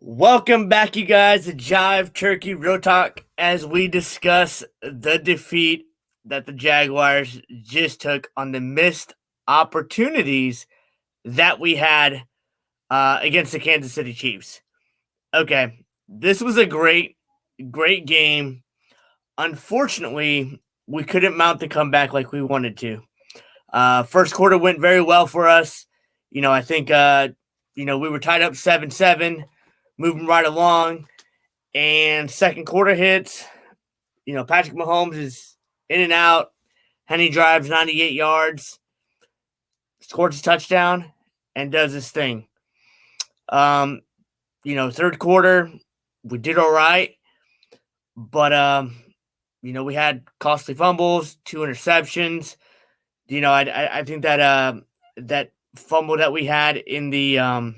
Welcome back, you guys, to Jive Turkey Real Talk as we discuss the defeat that the Jaguars just took on the missed opportunities that we had against the Kansas City Chiefs. Okay, this was a great game. Unfortunately, we couldn't mount the comeback like we wanted to. First quarter went very well for us. I think, we were tied up 7-7, moving right along. And second quarter hits, Patrick Mahomes is in and out. Henny drives 98 yards, scores a touchdown, and does his thing. Third quarter, we did all right. But, we had costly fumbles, 2 interceptions. I think that fumble that we had in the,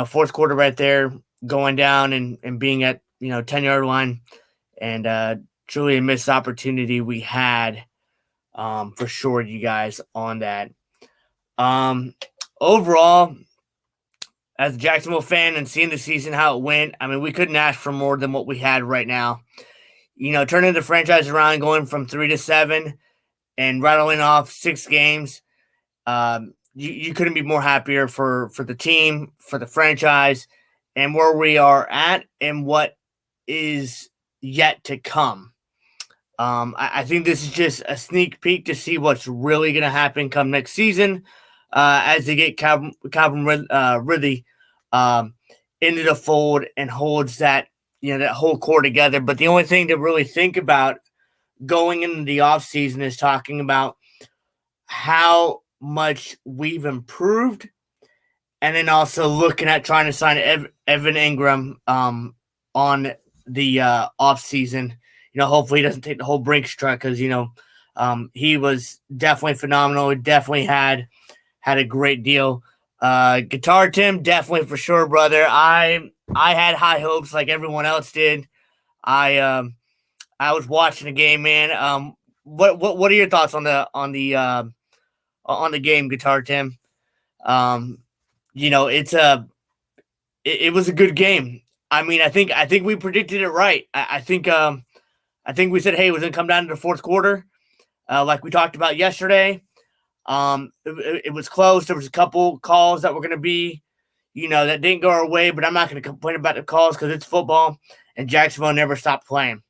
fourth quarter right there, going down and being at, 10-yard line, and truly a missed opportunity we had, for sure, you guys, on that. Overall, as a Jacksonville fan and seeing the season, how it went, I mean, we couldn't ask for more than what we had right now. Turning the franchise around, going from 3-7 and rattling off 6 games. You couldn't be more happier for the team, for the franchise, and where we are at and what is yet to come. I think this is just a sneak peek to see what's really going to happen come next season, as they get Calvin Ridley into the fold and holds that whole core together. But the only thing to really think about going into the offseason is talking about how much we've improved, and then also looking at trying to sign Evan Ingram on the offseason. Hopefully he doesn't take the whole Brinks truck, because he was definitely phenomenal. He definitely had a great deal. Guitar Tim, definitely for sure, brother. I had high hopes like everyone else did. I was watching the game, man. What are your thoughts on the game, Guitar Tim? It was a good game. I mean, I think we predicted it right. I think we said, hey, it was gonna come down to the fourth quarter, like we talked about yesterday. It was close. There was a couple calls that were gonna be, that didn't go our way, but I'm not gonna complain about the calls because it's football, and Jacksonville never stopped playing.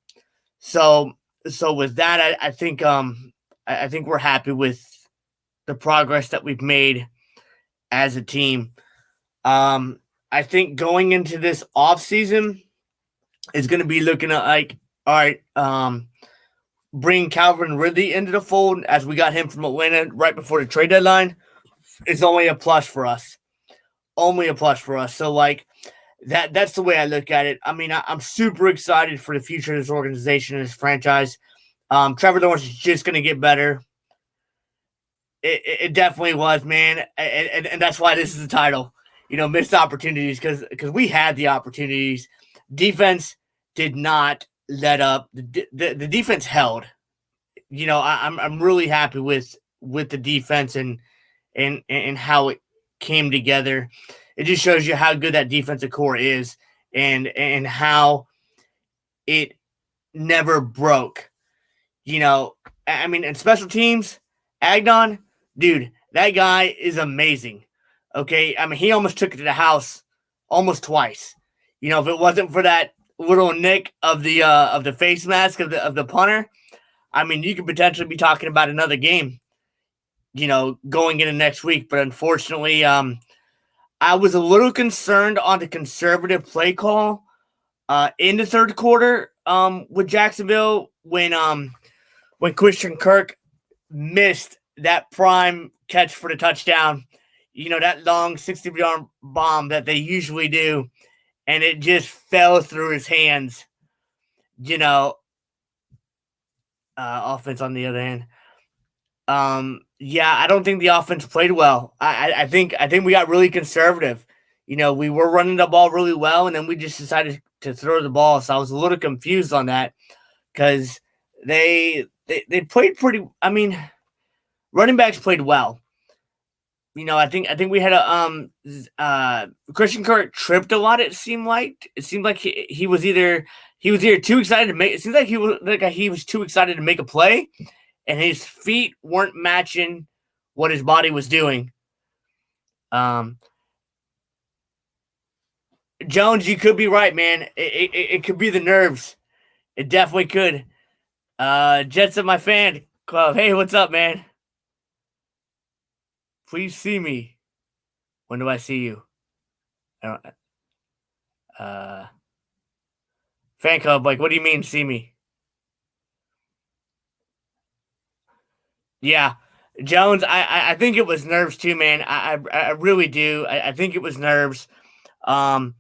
So with that, I think we're happy with the progress that we've made as a team. I think going into this offseason is going to be looking at like, all right, bring Calvin Ridley into the fold, as we got him from Atlanta right before the trade deadline. It's only a plus for us. Only a plus for us. So, like, that's the way I look at it. I mean, I'm super excited for the future of this organization and this franchise. Trevor Lawrence is just going to get better. It definitely was, man. And that's why this is the title. Missed opportunities, because we had the opportunities. Defense did not let up. The defense held. I'm really happy with the defense and how it came together. It just shows you how good that defensive core is, and how it never broke. I mean, in special teams, Agnon, dude, that guy is amazing. Okay, I mean, he almost took it to the house almost twice. If it wasn't for that little nick of the face mask of the punter, I mean, you could potentially be talking about another game, going into next week. But unfortunately, I was a little concerned on the conservative play call in the third quarter with Jacksonville when Christian Kirk missed that prime catch for the touchdown. That long 60-yard bomb that they usually do, and it just fell through his hands. Offense on the other hand. I don't think the offense played well. I think we got really conservative. We were running the ball really well, and then we just decided to throw the ball. So I was a little confused on that, because they played pretty. I mean, running backs played well. I think we had Christian Kirk tripped a lot. It seemed like he was either too excited to make. It seems like he was too excited to make a play, and his feet weren't matching what his body was doing. Um, Jones, you could be right, man. It could be the nerves. It definitely could. Jets of my fan club. Hey, what's up, man? Please see me. When do I see you? I don't. Uh, Fan club. Like, what do you mean, see me? Yeah, Jones. I think it was nerves too, man. I really do. I think it was nerves. Um,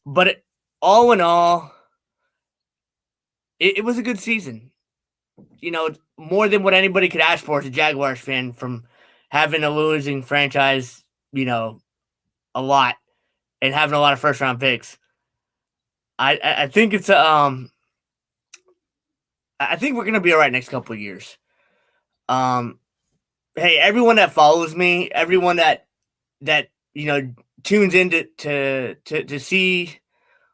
but all in all, it was a good season. More than what anybody could ask for as a Jaguars fan from having a losing franchise. A lot and having a lot of first round picks. I think it's I think we're gonna be all right next couple of years. Um, hey, everyone that follows me, everyone that tunes in to see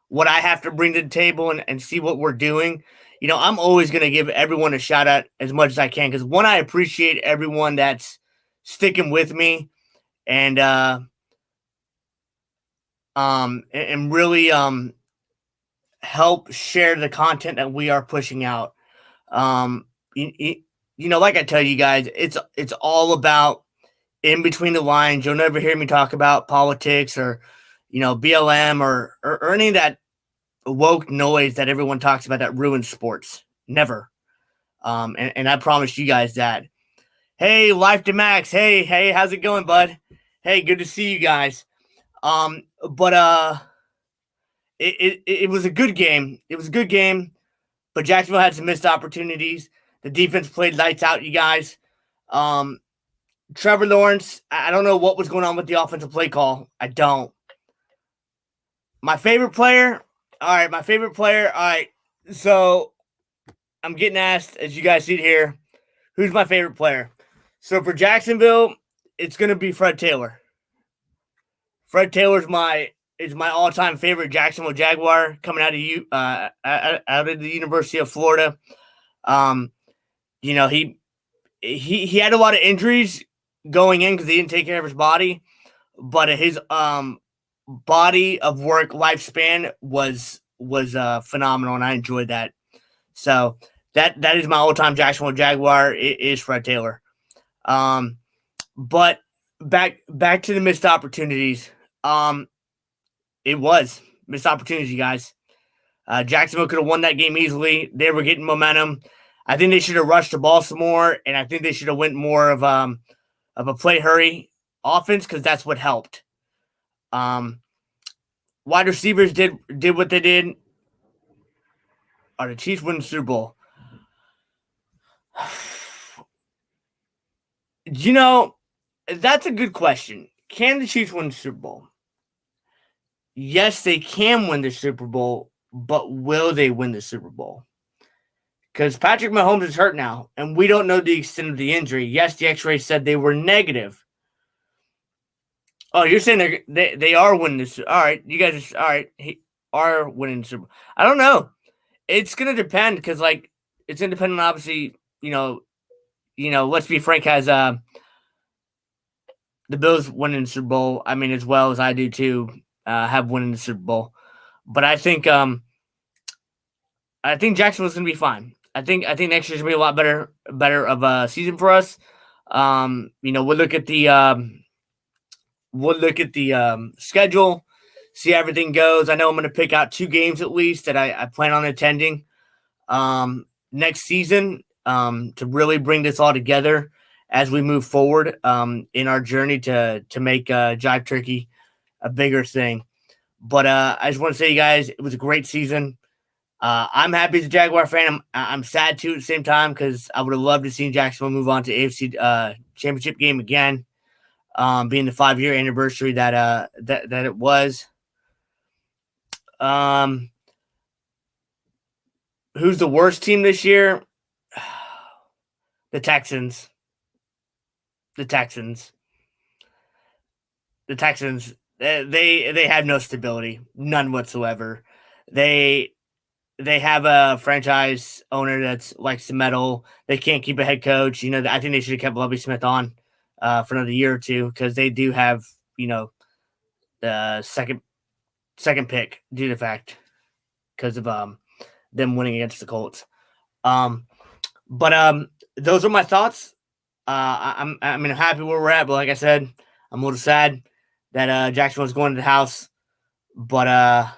what I have to bring to the table and see what we're doing. I'm always gonna give everyone a shout out as much as I can because one, I appreciate everyone that's sticking with me and and really help share the content that we are pushing out. Um, you, like I tell you guys, it's all about in between the lines. You'll never hear me talk about politics or BLM or any of that woke noise that everyone talks about that ruins sports. Never. And I promise you guys that. Hey, Life to Max. Hey, how's it going, bud? Hey, good to see you guys. But it was a good game. It was a good game, but Jacksonville had some missed opportunities. The defense played lights out, you guys. Um, Trevor Lawrence, I don't know what was going on with the offensive play call. I don't. My favorite player, all right, all right. So I'm getting asked, as you guys see it here, who's my favorite player? So for Jacksonville, it's going to be Fred Taylor. Fred Taylor's my all-time favorite Jacksonville Jaguar coming out of the University of Florida. Um, he had a lot of injuries going in because he didn't take care of his body, but his body of work lifespan was phenomenal, and I enjoyed that. So that is my all-time Jacksonville Jaguar. It is Fred Taylor. But back to the missed opportunities. It was missed opportunities, you guys. Jacksonville could have won that game easily. They were getting momentum. I think they should have rushed the ball some more, and I think they should have went more of a play hurry offense because that's what helped. Wide receivers did what they did. Are the Chiefs winning the Super Bowl? That's a good question. Can the Chiefs win the Super Bowl? Yes, they can win the Super Bowl, but will they win the Super Bowl? Because Patrick Mahomes is hurt now, and we don't know the extent of the injury. Yes, the X-ray said they were negative. Oh, you're saying they are winning this? All right, you guys are winning the Super Bowl. I don't know. It's gonna depend because it's gonna depend on obviously let's be frank, has the Bills winning the Super Bowl. I mean, as well as I do too, have winning the Super Bowl. But I think Jacksonville's gonna be fine. I think next year's gonna be a lot better of a season for us. We'll look at the schedule, see how everything goes. I know I'm gonna pick out 2 games at least that I plan on attending next season to really bring this all together as we move forward in our journey to make Jive Turkey a bigger thing. But I just want to say, you guys, it was a great season. I'm happy as a Jaguar fan. I'm sad too at the same time because I would have loved to see Jacksonville move on to AFC championship game again, being the 5-year anniversary that it was. Who's the worst team this year? The Texans. the Texans, they have no stability, none whatsoever. They have a franchise owner that's likes to meddle. They can't keep a head coach. I think they should have kept Lovie Smith on for another year or two because they do have the second pick due to the fact because of them winning against the Colts. But those are my thoughts. I'm happy where we're at, but like I said, I'm a little sad that Jacksonville's going to the house. But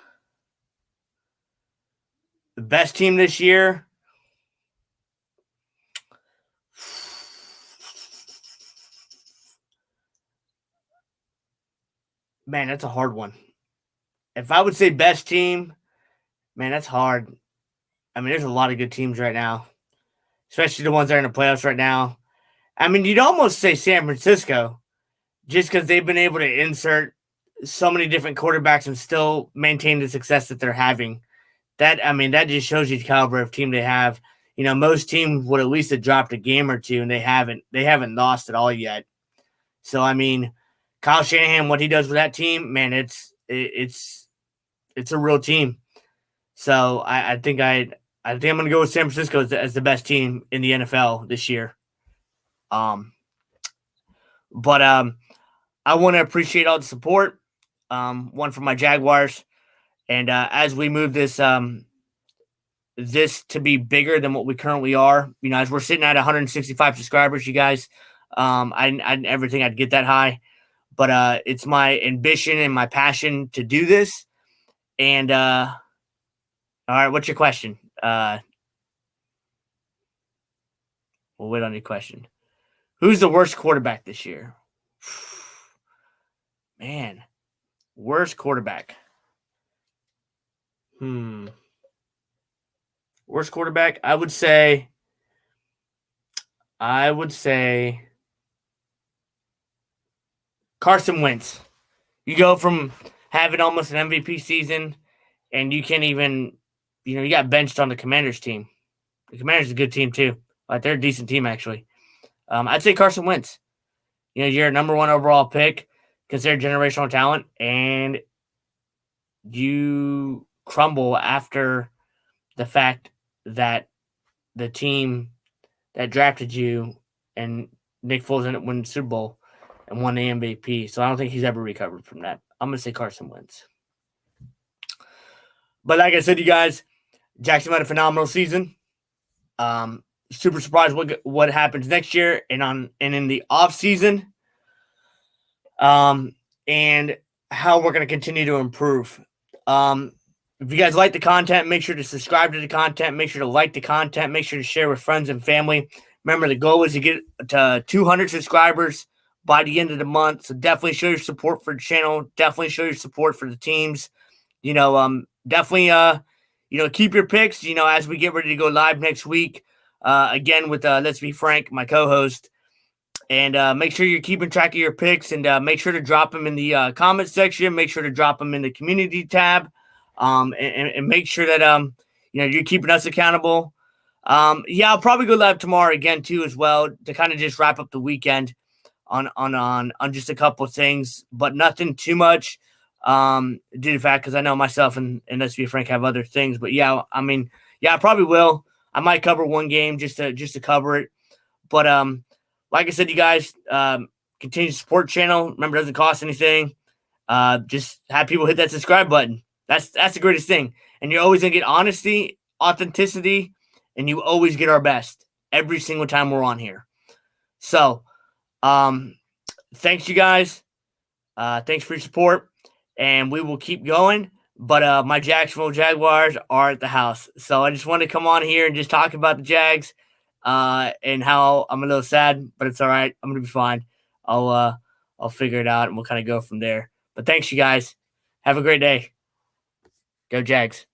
the best team this year, man, that's a hard one. If I would say best team, man, that's hard. There's a lot of good teams right now, especially the ones that are in the playoffs right now. You'd almost say San Francisco, just because they've been able to insert so many different quarterbacks and still maintain the success that they're having. That just shows you the caliber of team they have. Most teams would at least have dropped a game or two, and they haven't lost at all yet. So Kyle Shanahan, what he does with that team, man, it's a real team. So I think I'm going to go with San Francisco as the best team in the NFL this year. But I want to appreciate all the support. One from my Jaguars, and as we move this to be bigger than what we currently are, as we're sitting at 165 subscribers, you guys, I didn't ever think I'd get that high, but it's my ambition and my passion to do this. And all right, what's your question? We'll wait on your question. Who's the worst quarterback this year? Man, worst quarterback. Worst quarterback, I would say Carson Wentz. You go from having almost an MVP season, and you can't even, you got benched on the Commanders team. The Commanders is a good team too. They're a decent team actually. I'd say Carson Wentz. You're a number one overall pick, considered generational talent, and you crumble after the fact that the team that drafted you and Nick Foles ended up winning the Super Bowl and won the MVP. So I don't think he's ever recovered from that. I'm going to say Carson Wentz. But like I said, you guys, Jackson had a phenomenal season. Super surprised what happens next year and in the off season, and how we're going to continue to improve. If you guys like the content, make sure to subscribe to the content. Make sure to like the content. Make sure to share with friends and family. Remember, the goal is to get to 200 subscribers by the end of the month. So definitely show your support for the channel. Definitely show your support for the teams. Definitely, keep your picks, as we get ready to go live next week. Again, with Let's Be Frank, my co-host. And make sure you're keeping track of your picks, and make sure to drop them in the comment section. Make sure to drop them in the community tab, and make sure that you're keeping us accountable. I'll probably go live tomorrow again too, as well, to kind of just wrap up the weekend on just a couple of things, but nothing too much. Due to the fact, because I know myself and Let's Be Frank have other things, but I probably will. I might cover one game just to cover it. But like I said, you guys, continue to support the channel. Remember, it doesn't cost anything. Just have people hit that subscribe button. That's the greatest thing. And you're always gonna get honesty, authenticity, and you always get our best every single time we're on here. So, thanks you guys. Thanks for your support, and we will keep going. But my Jacksonville Jaguars are at the house. So I just want to come on here and just talk about the Jags and how I'm a little sad, but it's all right. I'm going to be fine. I'll figure it out, and we'll kind of go from there. But thanks, you guys. Have a great day. Go Jags.